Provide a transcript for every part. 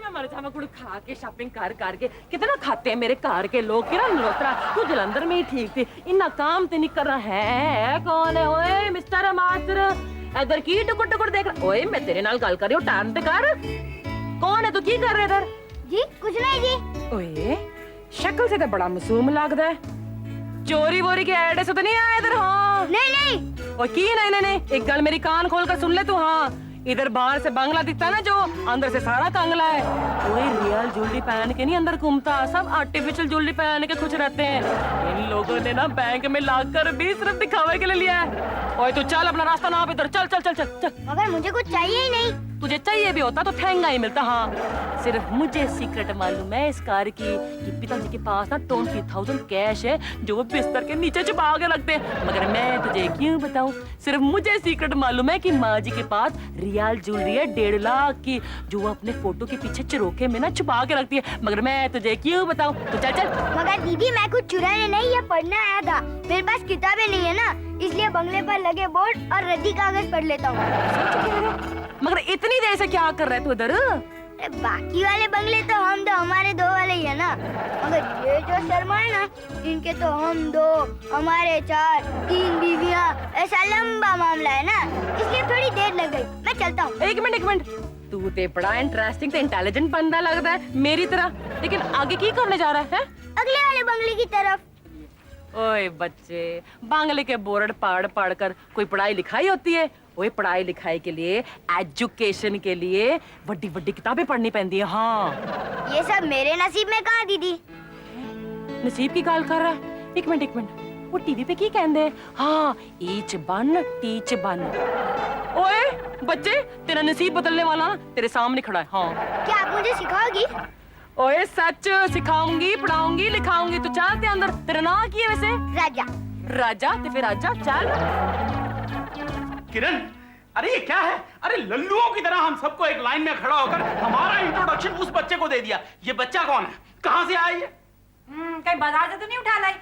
मैं मर जावा गुड़ खा के शॉपिंग कर के कितना खाते हैं मेरे घर के लोग। किरण मल्होत्रा तू जलंधर में ही ठीक थी, इन्ना काम ते नहीं कर रहा है। कौन है? ओए मिस्टर मास्टर इधर की टुकुर टुकुर देख रहा। ओए मैं तेरे नाल गल कर रही हूं, टाइम पे कर। कौन है तू, की कर रहे इधर? जी कुछ नहीं जी। ओए शक्ल से तो बड़ा मासूम लगदा है, चोरी वोरी के ऐड से तो नहीं आया इधर? हाँ नहीं नहीं। और की नहीं नहीं नहीं, एक गल मेरी कान खोल कर सुन ले तू। हाँ इधर बाहर से बंगला दिखता है ना, जो अंदर से सारा कंगला है। कोई रियल ज्वेलरी पहन के नहीं अंदर घूमता, सब आर्टिफिशियल ज्वेलरी पहन के खुश रहते हैं। इन लोगों ने ना बैंक में लाकर भी सिर्फ दिखावे के लिए लिया है। ओए तू चल अपना रास्ता ना, इधर चल चल चल चल चल। मगर मुझे कुछ चाहिए ही नहीं। तुझे चाहिए भी होता तो ठहंगा ही मिलता। हाँ सिर्फ मुझे सीक्रेट मालूम है इस कार की कि पिताजी के पास ना 20,000 कैश है जो वो बिस्तर के नीचे छुपा के रखते हैं। मगर मैं तुझे क्यों बताऊं, सिर्फ मुझे सीक्रेट मालूम है कि माँ जी के पास रियल ज्वेलरी है 1.5 लाख की, जो वो अपने फोटो के पीछे चिरोके में ना छुपा के रखती है। मगर मैं तुझे क्यों बताऊं, तो चल चल। मगर दीदी मैं कुछ चुराने नहीं या पढ़ना आया था, मेरे पास किताबें नहीं है ना, इसलिए बंगले पर लगे बोर्ड और रद्दी कागज पढ़ लेता हूँ। मगर इतनी देर से क्या कर रहा है तू इधर? बाकी वाले बंगले तो हम दो, हमारे दो वाले ही है ना। मगर ये जो शर्मा है ना, इनके तो हम दो, हमारे 4, 3 बीवियां, ऐसा लंबा मामला है ना, इसलिए थोड़ी देर लग गई। मैं चलता हूँ। एक मिनट, तू ते बड़ा इंटरेस्टिंग ते इंटेलिजेंट बंदा लगता है मेरी तरह, लेकिन आगे की करने जा रहा है? अगले वाले बंगले की तरफ। ओए बच्चे, बांग्ले के बोर्ड पढ़ कर कोई पढ़ाई लिखाई होती है? ओए पढ़ाई लिखाई के लिए, एजुकेशन के लिए बड़ी बड़ी किताबें पढ़नी पड़ती है। हाँ ये सब मेरे नसीब में कहाँ दीदी? नसीब की गाल कर रहा है? एक मिनट, वो टीवी पे की कहते? हाँ ईच बन टीच बन। ओए बच्चे, तेरा नसीब बदलने वाला ना तेरे सामने खड़ा है। हाँ क्या आप मुझे सिखाओगी? ओए सच सिखाऊंगी, पढ़ाऊंगी, लिखाऊंगी। तो चल ते अंदर। तेरा नाम की है वैसे? राजा। राजा? तो फिर राजा चल। किरण, अरे ये क्या है? अरे लल्लुओं की तरह हम सबको एक लाइन में खड़ा होकर हमारा इंट्रोडक्शन उस बच्चे को दे दिया। ये बच्चा कौन है, कहाँ से आया ये? कहीं बाजार से तो नहीं उठा लाई?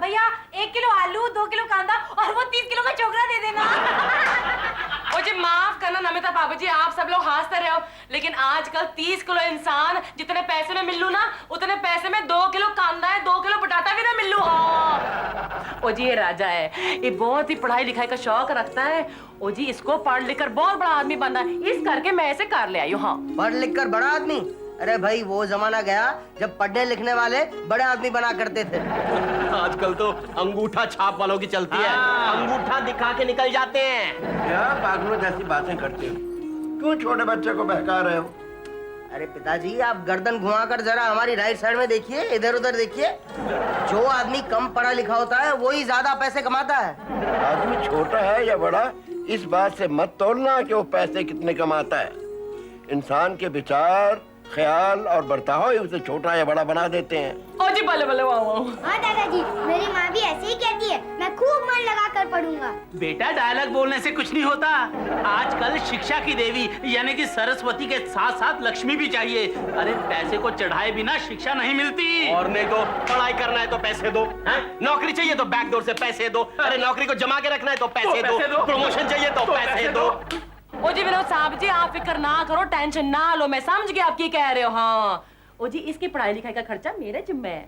भैया 1 किलो आलू, 2 किलो कांदा और वो 30 किलो का चोकरा दे देना। ओ जी माफ करना नमिता पापा जी, आप सब लोग हंसते रहो, लेकिन आजकल 30 किलो इंसान जितने पैसे में मिलू ना, उतने पैसे में 2 किलो कांदा है, 2 किलो बटाटा भी ना मिलू। हाँ ओ जी ये राजा है, ये बहुत ही पढ़ाई लिखाई का शौक रखता है। ओ जी इसको पढ़ लिख कर बहुत बड़ा आदमी बनना है, इस करके मैं ऐसे कर ले आई हूँ। हाँ पढ़ लिख कर बड़ा आदमी? अरे भाई वो जमाना गया जब पढ़ने लिखने वाले बड़े आदमी बना करते थे। आजकल तो अंगूठा छाप वालों की चलती है, अंगूठा दिखा के निकल जाते हैं। क्या पागलों जैसी बातें करते हो? क्यों छोटे बच्चे को बहका रहे हो? अरे पिताजी आप गर्दन घुमाकर जरा हमारी राइट साइड में देखिए, इधर उधर देखिए। जो आदमी कम पढ़ा लिखा होता है वही ज्यादा पैसे कमाता है। आदमी छोटा है या बड़ा, इस बात से मत तोलना कि वो पैसे कितने कमाता है। इंसान के विचार, ख्याल और बर्ताव ही उसे छोटा या बड़ा बना देते हैं। ओ जी बल्ले बल्ले वाह वाह। हाँ दादाजी, मेरी माँ भी ऐसे ही कहती है, मैं खूब मन लगा कर पढ़ूंगा। बेटा डायलॉग बोलने से कुछ नहीं होता। आजकल शिक्षा की देवी यानी कि सरस्वती के साथ साथ लक्ष्मी भी चाहिए। अरे पैसे को चढ़ाए बिना शिक्षा नहीं मिलती। और नहीं तो पढ़ाई करना है तो पैसे दो, नौकरी चाहिए तो बैकडोर से पैसे दो, अरे नौकरी को जमा के रखना है तो पैसे दो, प्रमोशन चाहिए तो पैसे दो। ओ जी विनोद साहब जी आप फिक्र ना करो, टेंशन ना लो, मैं समझ गया आप की कह रहे हो। हाँ ओ जी इसकी पढ़ाई लिखाई का खर्चा मेरे जिम्मे है।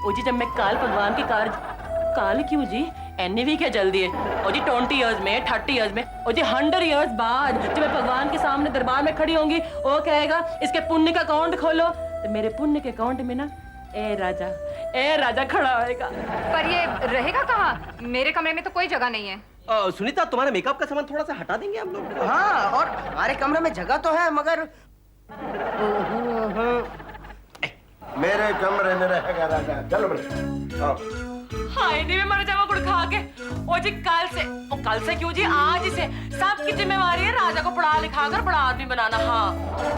ओ जी जब मैं काल भगवान की काल क्यों जी एने भी क्या जल्दी है? ओ जी 20 इयर्स में, 30 इयर्स में, ओ जी 100 इयर्स बाद जब मैं भगवान के सामने दरबार में खड़ी होंगी, वो कहेगा इसके पुण्य का अकाउंट खोलो, तो मेरे पुण्य के अकाउंट में ना ए राजा खड़ा होएगा। पर ये रहेगा कहाँ? मेरे कमरे में तो कोई जगह नहीं है। सुनीता तुम्हारे मेकअप का सामान थोड़ा सा हटा देंगे हम लोग? हाँ और हमारे कमरे में जगह तो है मगर मेरे कमरे में रहेगा राजा। चलो बेटा आओ। हाय नहीं मैं मर जाऊंगा गुड़ खा के। ओ जी कल से क्यों जी आज से सबकी जिम्मेवारी है राजा को पढ़ा लिखा कर बड़ा आदमी बनाना। हाँ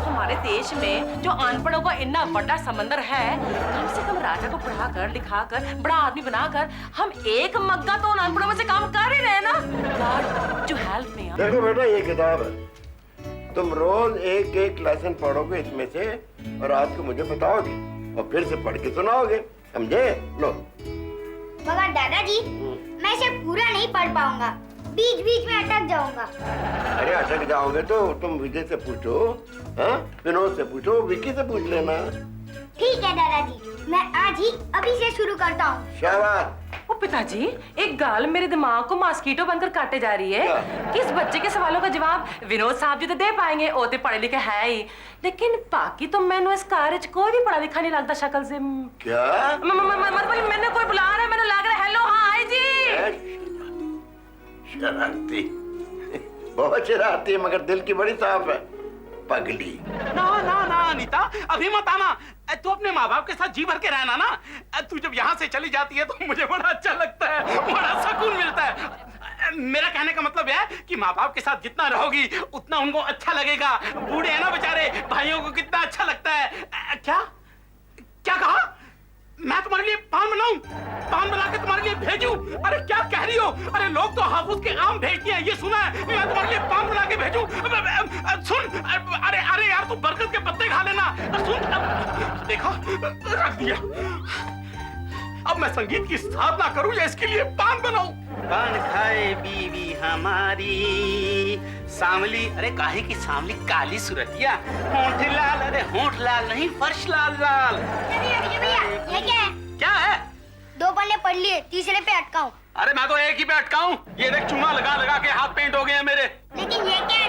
हमारे देश में जो अनपढ़ों का इतना बड़ा समंदर है, कम से कम राजा को पढ़ा कर लिखा कर बड़ा आदमी बनाकर हम एक मग्गा तो उन अनपढ़ों में से काम कर ही रहे ना। God to help me. देखो बेटा ये किताब है, तुम रोज एक एक लेसन पढ़ोगे इसमें से और रात को मुझे बताओगे और फिर से पढ़ के सुनाओगे, समझे? लो। मगर दादाजी मैं इसे पूरा नहीं पढ़ पाऊंगा, बीच बीच में अटक जाऊंगा। अरे अटक जाओगे तो तुम विजय से पूछो, हाँ? विनोद से पूछो, विक्की से पूछ लेना। ठीक है दादाजी, मैं आज ही अभी से शुरू करता हूँ। शाबाश। ओ पिताजी, एक गाल मेरे दिमाग को मॉस्किटो बनकर काटे जा रही है कि इस बच्चे के सवालों का जवाब विनोद साहब जी तो दे पाएंगे, वो तो पढ़े लिखे है ही, लेकिन बाकी तो मैंने इस कार्य कोई भी पढ़ा लिखा नहीं लगता शक्ल से। क्या? मतलब मैंने कोई बुला रहा है, मैंने लग रहा है हेलो हाँ आई जी। शरारती, बहुत शरारती है, मगर दिल की बड़ी साफ है, पगली। ना ना ना अनीता, अभी मत आना। तू अपने माँ बाप के साथ जी भर के रहना ना। तू जब यहाँ से चली जाती है तो मुझे बड़ा अच्छा लगता है, बड़ा सुकून मिलता है। मेरा कहने का मतलब है कि माँ बाप के साथ जितना रहोगी उतना उनको अच्छा लगेगा। बूढ़े हैं ना बेचारे, भाइयों को कितना अच्छा लगता है। क्या क्या कहा? मैं तुम्हारे लिए पान बनाऊं, पान बना के तुम्हारे लिए भेजूं? अरे क्या कह रही हो? अरे लोग तो हाफुज के आम भेजते हैं, ये सुना है? मैं तुम्हारे लिए पान बना के भेजूं? सुन, अरे अरे यार तू बरगद के पत्ते खा लेना। सुन, देखो रख दिया। अब मैं संगीत की साधना करूं या इसके लिए पान बनाऊं? पान खाए बीवी हमारी सांवली, अरे काहे की सांवली काली सूरतिया, होंठ लाल, अरे होंठ लाल नहीं फर्श लाल लाल। भैया ये क्या है? क्या है? 2 पन्ने पढ़ लिए, तीसरे पे अटका हूँ। अरे मैं तो एक ही पे अटका हूँ। ये देख चूना लगा लगा के हाथ पेंट हो गए हैं मेरे। लेकिन ये क्या है?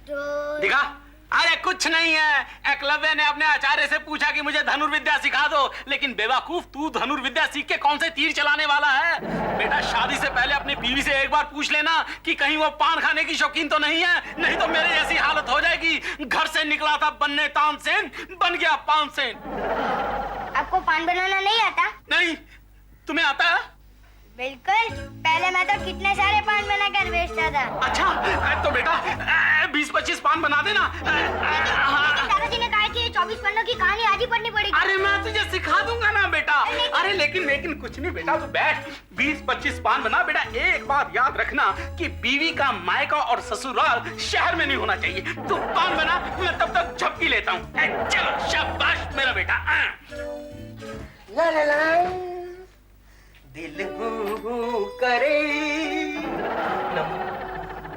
2 दिखा। अरे कुछ नहीं है, एकलव्य ने अपने आचार्य से पूछा कि मुझे धनुर्विद्या सिखा दो, लेकिन बेवकूफ तू धनुर्विद्या सीख के कौन से तीर चलाने वाला है? बेटा शादी से पहले अपनी बीवी से एक बार पूछ लेना कि कहीं वो पान खाने की शौकीन तो नहीं है, नहीं तो मेरे जैसी हालत हो जाएगी। घर से निकला था बनने तानसेन, बन गया पानसेन। आपको पान बनाना नहीं आता? नहीं, तुम्हें आता है? बिल्कुल, पहले मैं तो कितने सारे पान बनाकर बेचता था। अच्छा, तो बेटा 20-25 पान बना देना। लेकिन दादाजी ने कहा कि ये 24 पन्नों की कहानी आज ही पढ़नी पड़ेगी। अरे मैं तुझे सिखा दूंगा ना बेटा। अरे लेकिन कुछ नहीं बेटा, तू बैठ। 20-25 पान बना बेटा। एक बात याद रखना कि बीवी का मायका और ससुराल शहर में नहीं होना चाहिए। तू पान बना, मैं तब तक झपकी लेता हूँ। चलो शाबाश मेरा बेटा। ला ला ला, दिल करे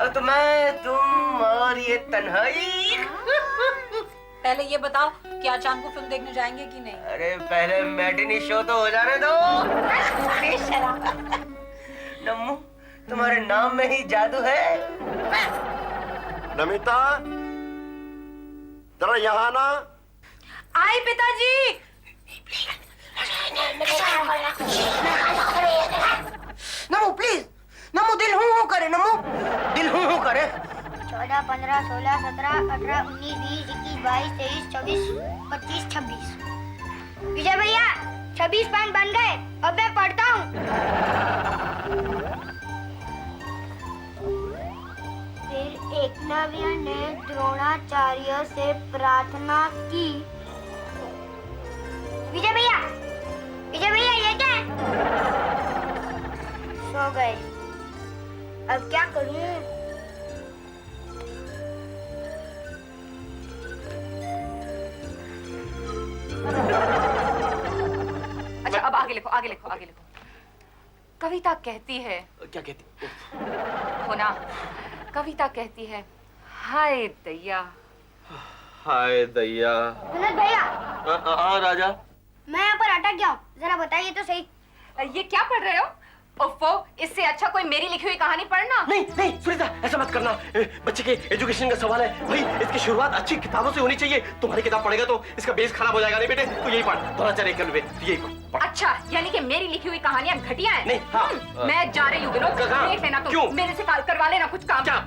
तो मैं तुम और ये तन्हाई। पहले ये बताओ क्या चांद को फिल्म देखने जाएंगे कि नहीं? अरे पहले मैटिनी शो तो हो जाने दो। नम्मू, तुम्हारे नाम में ही जादू है। नमिता, जरा यहाँ ना। आई पिताजी। नमो प्लीज, नमो दिल हूँ करे, नमो दिल हूँ करे। 14, 15, 16, 17, 18, 19, 20, 21, 22, 23, 24, 25, 26। विजय भैया 26 पान बन गए, अब मैं पढ़ता हूँ। फिर एकलव्य ने द्रोणाचार्य से प्रार्थना की। विजय भैया ये क्या है? सो गए, अब क्या करूं? अच्छा अब आगे लिखो, आगे लिखो, आगे लिखो। कविता कहती है, क्या कहती? होना, कविता कहती है, हाय दैया। हाय दैया। विनोद भैया, हाँ राजा। मैं यहाँ पर अटक गया हूँ, जरा बताइए तो सही। ये क्या पढ़ रहे हो? ओफो, इससे अच्छा कोई मेरी लिखी हुई कहानी पढ़ना। नहीं नहीं सुनीता, ऐसा मत करना। बच्चे के एजुकेशन का सवाल है भाई, इसकी शुरुआत अच्छी किताबों से होनी चाहिए। तुम्हारी किताब पढ़ेगा तो इसका बेस खराब हो जाएगा। नहीं बेटे, तू यही पढ़, द्रोणाचार्य एकलव्य, यही पढ़। अच्छा, यानी कि मेरी लिखी हुई कहानियां घटिया हैं? नहीं, हाँ। मैं जा रही हूँ विनोद, कहाँ? देख लेना तुम। क्यों? मेरे से करवा लेना कुछ काम। क्या?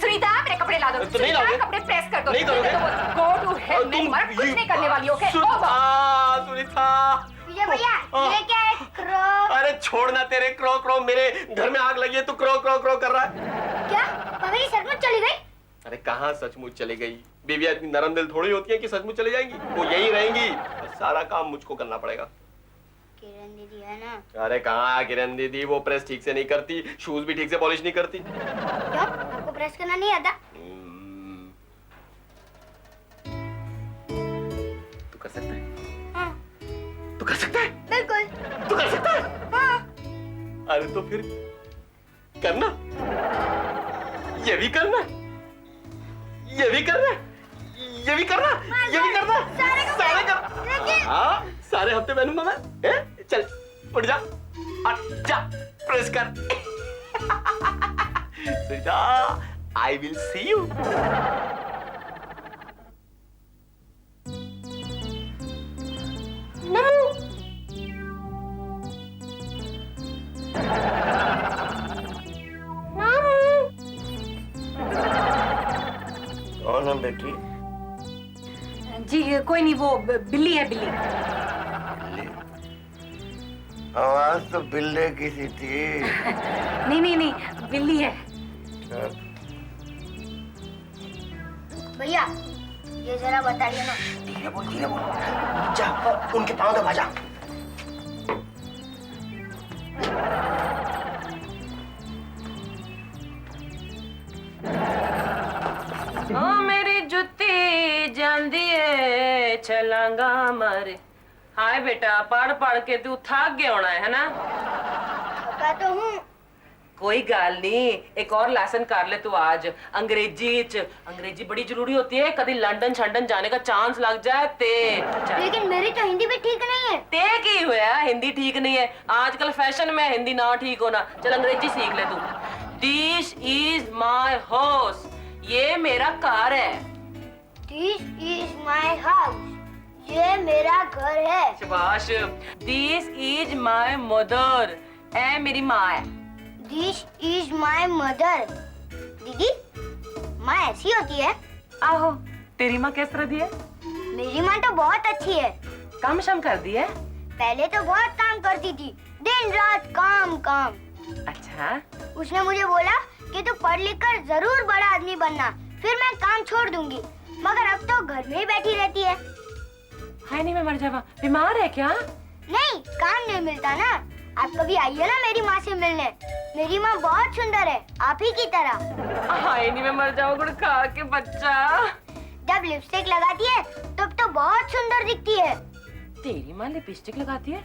सुनीता मेरे कपड़े ला दो। तो नहीं सुनीता, लाओगे? कपड़े प्रेस कर दो। नहीं करोगे? गो टू हेल, मैं तुम्हारा कुछ नहीं करने वाली, ओके? सुनीता। विजय भैया, ये क्या है? क्रो। अरे छोड़ना तेरे क्रो क्रो, मेरे घर में आग लगी है, तू क्रो क्रो क्रो कर रहा है। क्या पगड़ी सचमुच चली गई? अरे कहाँ सचमुच चली गई? बीवियां इतनी नरम दिल थोड़ी होती है कि सचमुच चली जाएंगी। वो यही रहेंगी, सारा काम मुझको करना पड़ेगा। किरण दीदी है ना? अरे कहाँ किरण दीदी, वो प्रेस ठीक से नहीं करती, शूज भी ठीक से पॉलिश नहीं करती। क्यों? आपको प्रेस करना नहीं आता? तू कर सकता है? हाँ। तू कर सकता है? बिल्कुल। तू कर सकता है? हाँ। अरे तो फिर करना। ये भी करना, ये भी करना, ये भी करना, ये भी करना, सारे कर। हाँ, सारे हफ्ते पहनूंगा मैं। चल उठ जा और जा प्रेस कर। Sunita, I will see you. कौन है बेटी? जी कोई नहीं, वो बिल्ली है, बिल्ली। आवाज तो बिल्ले की सी थी। नहीं नहीं नहीं, बिल्ली है। भैया ये जरा बताइए ना। धीरे बोल, धीरे बोल। जा उनके पाँव दबा जा। ओ मेरी जुत्ती जांदी है छलांगा मारे। हाय बेटा, पढ़ पढ़ के तू थक गया होना है ना? थका तो हूँ। कोई गाल नहीं, एक और लेसन कर ले तू आज अंग्रेजी बड़ी जरूरी होती है। कभी लंदन शंदन जाने का चांस लग जाए ते चल। लेकिन मेरी तो हिंदी भी ठीक नहीं है। ते की हुआ, हिंदी ठीक नहीं है? आजकल फैशन में हिंदी ना ठीक होना। चल अंग्रेजी सीख ले तू। दिस इज माई हाउस, ये मेरा कार है। दिस इज माई हाउस, ये मेरा घर है। शाबाश। दिस इज माई मदर, ऐ मेरी माँ है। This is my mother. दीदी, माँ ऐसी होती है? आहो, तेरी माँ किस तरह दी है? मेरी माँ तो बहुत अच्छी है। काम शाम कर दी है? पहले तो बहुत काम करती थी, दिन रात काम काम। अच्छा। उसने मुझे बोला कि तू पढ़ लिख कर जरूर बड़ा आदमी बनना, फिर मैं काम छोड़ दूंगी। मगर अब तो घर में ही बैठी रहती है। हाय नहीं, मैं मर जावा। बीमार है क्या? नहीं, काम नहीं मिलता ना। आप कभी आइए ना मेरी माँ से मिलने। मेरी माँ बहुत सुंदर है, आप ही की तरह। हाय नहीं, मैं मर जाऊँ गुड़ खा के बच्चा। जब लिपस्टिक लगाती है तब तो बहुत सुंदर दिखती है। तेरी माँ लिपस्टिक लगाती है?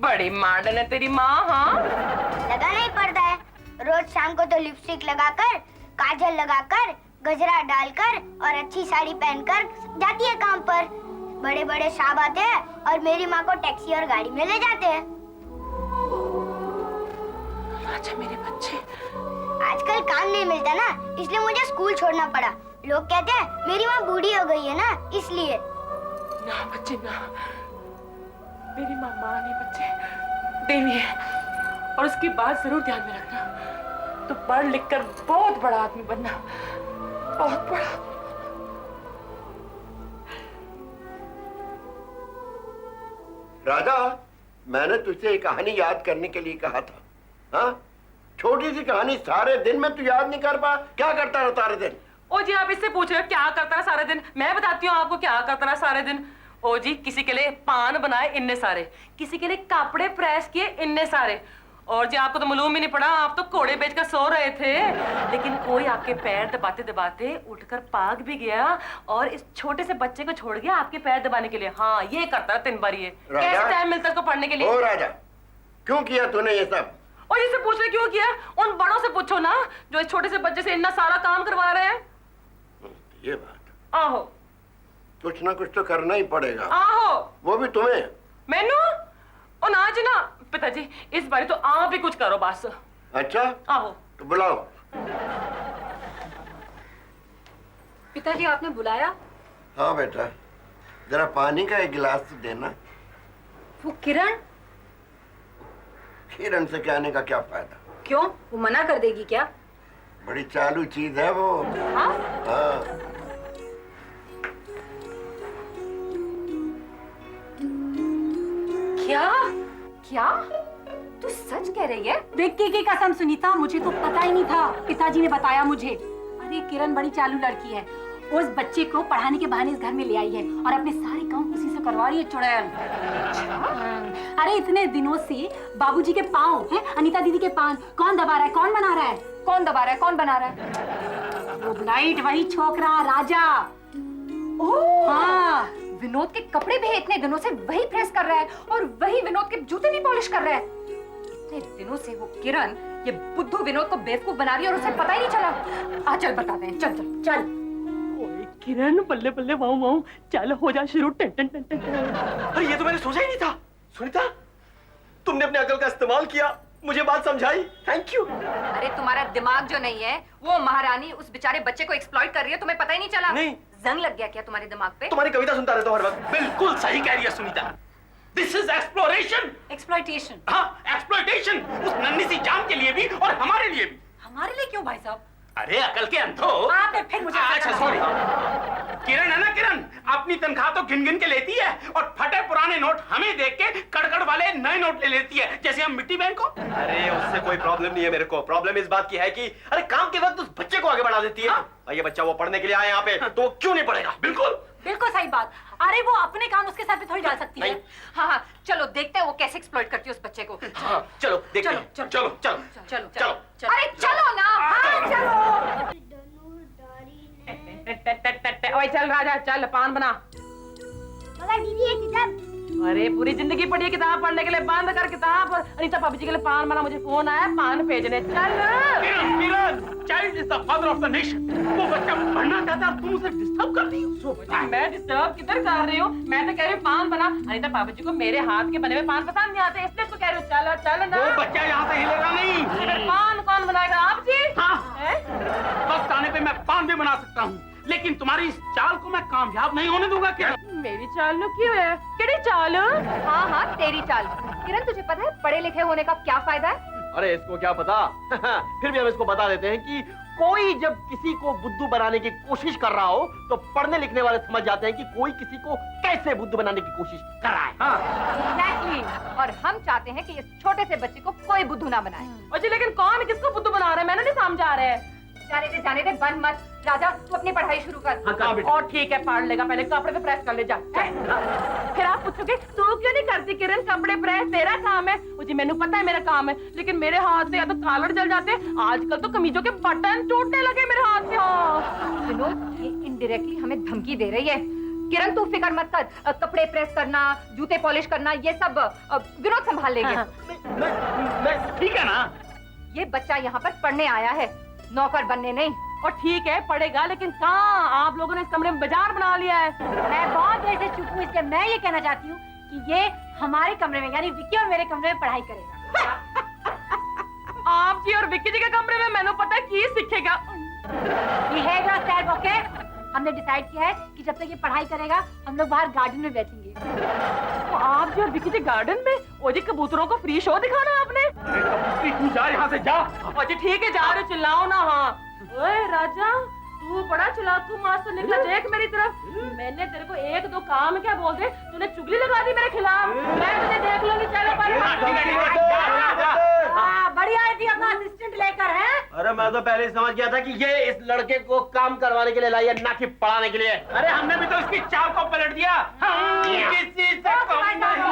बड़ी मॉडर्न है तेरी माँ। हाँ, लगाना ही पड़ता है। रोज शाम को तो लिपस्टिक लगाकर, काजल लगाकर, गजरा डालकर और अच्छी साड़ी पहनकर जाती है काम पर। बड़े बड़े साहब आते हैं और मेरी माँ को टैक्सी और गाड़ी में ले जाते हैं। अच्छा मेरे बच्चे। आजकल काम नहीं मिलता ना, इसलिए मुझे स्कूल छोड़ना पड़ा। लोग कहते हैं मेरी माँ बूढ़ी हो गई है ना, इसलिए। ना बच्चे ना, मेरी माँ नहीं बच्चे, देवी है। और उसकी बात जरूर ध्यान में रखना। तो पढ़ लिख कर बहुत बड़ा आदमी बनना, बहुत बड़ा। राजा, मैंने तुझसे एक कहानी याद करने के लिए कहा था। हाँ, छोटी सी कहानी, सारे दिन में तू याद नहीं कर पा? क्या करता रहा सारे दिन? ओ जी, आप इससे पूछ रहे हो क्या करता रहा सारे दिन? मैं बताती हूँ आपको क्या करता रहा सारे दिन। ओ जी, किसी के लिए पान बनाए इन्ने सारे, किसी के लिए कपड़े प्रेस किए इन्ने सारे। और जी आपको तो मालूम ही नहीं पड़ा, आप तो घोड़े बेचकर सो रहे थे। लेकिन कोई आपके पैर दबाते दबाते उठकर भाग भी गया और इस छोटे से बच्चे को छोड़ गया आपके पैर दबाने के लिए। हाँ, ये करता है 3 बार ये। कैसे टाइम मिलता है उसको पढ़ने के लिए? ओ राजा, क्यों किया तूने ये सब? और इससे पूछ रहे क्यों किया? उन बड़ों से पूछो ना, जो इस छोटे से बच्चे से इतना सारा काम करवा रहे हैं। ये बात, आहो, कुछ ना कुछ तो करना ही पड़ेगा। आहो, वो भी तुम्हें। मैनू और ना जी ना पिताजी, इस बार तो आप ही कुछ करो बस। अच्छा, आहो, तो बुलाओ। पिताजी आपने बुलाया? हाँ बेटा, जरा पानी का एक गिलास तो देना। वो किरण? किरण से कहने का क्या फायदा? क्यों, वो मना कर देगी क्या? बड़ी चालू चीज है वो। हाँ? हाँ। क्या? क्या? तू सच कह रही है? विक्की की कसम सुनीता, मुझे तो पता ही नहीं था, पिताजी ने बताया मुझे। अरे किरण बड़ी चालू लड़की है, उस बच्चे को पढ़ाने के बहाने इस घर में ले आई है और अपने सारे काम उसी से करवा रही है। चुड़ैल। अरे इतने दिनों से बाबूजी के पाँव हैं, अनीता दीदी के पान कौन दबा रहा है, कौन बना रहा है? कौन दबा रहा है, कौन बना रहा है? वो ब्लाइट, वही छोकरा राजा। ओह हाँ, विनोद के कपड़े भी इतने दिनों से वही प्रेस कर रहा है और वही विनोद के जूते भी पॉलिश कर रहा है। इतने दिनों से वो किरण ये बुद्धू विनोद को बेवकूफ बना रही है और उसे पता ही नहीं चला। आ चल बताते हैं, चल चल चल। ओए किरण, बल्ले बल्ले वाऊ वाऊ, चल हो जा शुरू। टन टन टन टन। अरे ये तो मैंने सोचा ही नहीं था। सुनीता, तुमने अपने अकल का इस्तेमाल किया, मुझे बात समझाई, थैंक यू। अरे तुम्हारा दिमाग जो नहीं है, वो महारानी उस बेचारे बच्चे को एक्सप्लॉइट कर रही है, तुम्हें पता ही नहीं चला? नहीं। जंग लग गया क्या तुम्हारे दिमाग पे? तुम्हारी कविता सुनता रहता हूँ हर वक्त। बिल्कुल सही कह रही है Sunita. This is exploration. Exploitation. हाँ, एक्सप्लोइटेशन, उस नन्ही सी जान के लिए भी और हमारे लिए भी। हमारे लिए क्यों भाई साहब? अरे अकल के अंधो। आपने फिर मुझे अच्छा सॉरी। किरण है ना, किरण अपनी तनख्वाह तो गिन गिन के लेती है और फटे पुराने नोट हमें देख के कड़कड़ वाले नए नोट ले लेती है, जैसे हम मिट्टी बैंक को। अरे उससे कोई प्रॉब्लम नहीं है मेरे को। प्रॉब्लम इस बात की है कि अरे काम के वक्त उस बच्चे को आगे बढ़ा देती है। और ये बच्चा वो पढ़ने के लिए आया यहाँ पे, तो वो क्यों नहीं पढ़ेगा? बिल्कुल बिल्कुल सही बात। अरे वो अपने काम उसके साथ भी थोड़ी डाल सकती है। हाँ हाँ, चलो देखते हैं वो कैसे एक्सप्लॉइट करती है उस बच्चे को। हाँ, चलो देखते हैं। चलो, चलो चलो चलो चलो। अरे चलो ना, हाँ चलो। ओए चल राजा, चल पान बना। मगर दीदी ये किताब। अरे पूरी जिंदगी पढ़ी है किताब पढ़ने के लिए, बंद कर किताब। अनीता भाभी जी के लिए पान बना, मुझे फोन आया पान भेजने। चल Kiran, Kiran, child is the father of the nation. वो बच्चा पढ़ना चाहता है, तुम उसे डिस्टर्ब कर रही हो। मैं डिस्टर्ब किधर कर रही हूँ? मैं तो कह रही हूँ पान बना। अनीता भाभी जी को मेरे हाथ के बने हुए पान पसंद नहीं आते, इसलिए तो कह रही हूँ चलो चल ना। वो बच्चा यहाँ से हिलेगा नहीं। फिर पान कौन बनाएगा? आप जी। हाँ, हैं? वक्त आने पे मैं पान भी बना सकता हूँ, लेकिन तुम्हारी इस चाल को मैं कामयाब नहीं होने दूंगा। किरण, मेरी चाल नु क्यों है? केड़ी चाल? हाँ हाँ, तेरी चाल। किरण तुझे पता है पढ़े लिखे होने का क्या फायदा है? अरे इसको क्या पता। फिर भी हम इसको बता देते हैं कि कोई जब किसी को बुद्धू बनाने की कोशिश कर रहा हो तो पढ़ने लिखने वाले समझ जाते हैं कि कोई किसी को कैसे बुद्धू बनाने की कोशिश कर रहा है। हाँ, Exactly. और हम चाहते हैं कि इस छोटे से बच्चे को कोई बुद्धू ना बनाए। जी लेकिन कौन किसको बुद्धू बना रहा है? मैंने नहीं समझा रहा है। जाने दे बंद मत। राजा तू अपनी पढ़ाई शुरू कर। हाँ, बेटा। और ठीक है पढ़ लेगा, पहले कपड़े तो प्रेस कर ले जा। फिर आप पूछोगे तू क्यों नहीं करती किरण कपड़े प्रेस? तेरा काम है। मुझे मैंने पता है मेरा काम है, लेकिन मेरे हाथ से या तो कॉलर जल जाते हैं, आजकल तो कमीजों के बटन टूटने लगे मेरे हाथ से। हाँ। विनोद ये इनडायरेक्टली हमें धमकी दे रही है। किरण तू फिक्र मत कर, कपड़े प्रेस करना, जूते पॉलिश करना, ये सब विनोद संभाल लेंगे। ठीक है ना? ये बच्चा यहाँ पर पढ़ने आया है, नौकर बनने नहीं। और ठीक है पढ़ेगा, लेकिन कहाँ? आप लोगों ने इस कमरे में बाजार बना लिया है। मैं बहुत देर से चुप हूँ, इसलिए मैं ये कहना चाहती हूँ कि ये हमारे कमरे में यानी विक्की और मेरे कमरे में पढ़ाई करेगा। आप जी और विक्की जी के कमरे में मैंने पता है की सीखेगा। Behaviour self okay. हमने डिसाइड किया है कि जब तक ये पढ़ाई करेगा हम लोग बाहर गार्डन में बैठेंगे। तो आप जी और विक्की जी गार्डन में? ओ जी कबूतरों को फ्री शो दिखाना है आपने? अरे कबूतरी, तू जा यहाँ से, जा। ओ जी ठीक है जा रहे, चिल्लाओ ना। हाँ ओए राजा, तू बड़ा चिल्लाकू मास्टर निकला। देख मेरी तरफ, मैंने तेरे को एक दो काम क्या बोल दे, तूने चुगली लगा दी मेरे खिलाफ। मैं तुझे देख लूंगी। चलो बड़ी आई थी अपना असिस्टेंट लेकर है। अरे मैं तो पहले ही समझ गया था कि ये इस लड़के को काम करवाने के लिए लाई है, ना कि पढ़ाने के लिए। अरे हमने भी तो इसकी चाल को पलट दिया। किसी से कम नहीं। हाँ,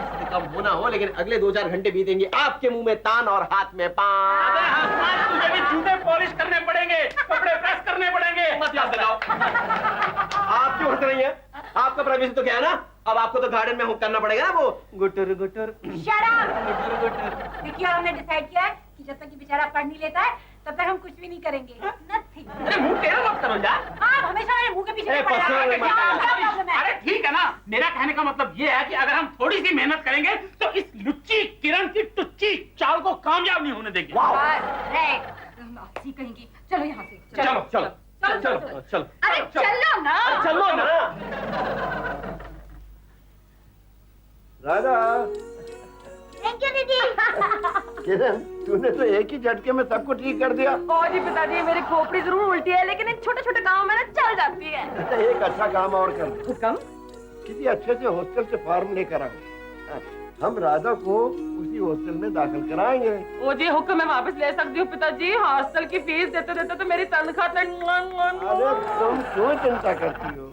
किसी से कम होना हो, लेकिन अगले 2-4 घंटे बीतेंगे आपके मुंह में तान और हाथ में पान। अबे हसमान, तुझे भी जूते पॉलिश करने पड़ेंगे, कपड़े प्रेस करने पड़ेंगे। मत याद दिलाओ। आप क्यों हंस रही हैं? आपका प्राइवेसी तो क्या है ना? अब आपको तो गार्डन में हुक करना पड़ेगा ना, वो गुटर गुटर गुटर गुटर। विक्की और हमने डिसाइड किया है कि जब तक ये बेचारा पढ़ नहीं लेता है तब तक हम कुछ भी नहीं करेंगे। नथिंग। अरे मुंह टेढ़ा मत करो जा। आप हमेशा मेरे मुंह के पीछे अरे पड़ जाते हैं। पसंद क्या प्रॉब्लम है? अरे ठीक है ना, मेरा कहने का मतलब ये है कि अगर हम थोड़ी सी मेहनत करेंगे तो इस लुच्ची किरण की टुच्ची चाल को कामयाब नहीं होने देंगे। आपसी कहेंगी। चलो यहाँ से। चलो चलो चलो चलो। अरे चलो ना। चलो ना। राधा, थैंक यू दीदी। किरण, तूने तो एक ही झटके में सबको ठीक कर दिया। ओ जी पिताजी, मेरी खोपड़ी जरूर उल्टी है, लेकिन इन छोटे छोटे काम में ना चल जाती है। अच्छा, एक अच्छा काम और कर दे। हुक्म? किसी अच्छे से हॉस्टल से फॉर्म लेकर आओ। हाँ, हम राधा को उसी हॉस्टल में दाखिल कराएंगे। ओ जी हुक्म मैं वापस ले सकती हूँ पिताजी। हॉस्टल की फीस देते देते तो मेरी तनख्वाह अरे तुम क्यों चिंता करती हो?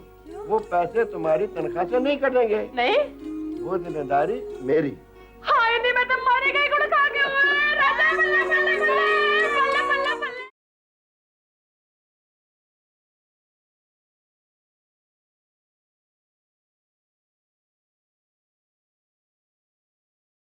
वो पैसे तुम्हारी तनख्वाह से नहीं कटेंगे। नहीं। वो जिम्मेदारी मेरी। हाय नहीं, मैं तो मर गई गुड़ खा के।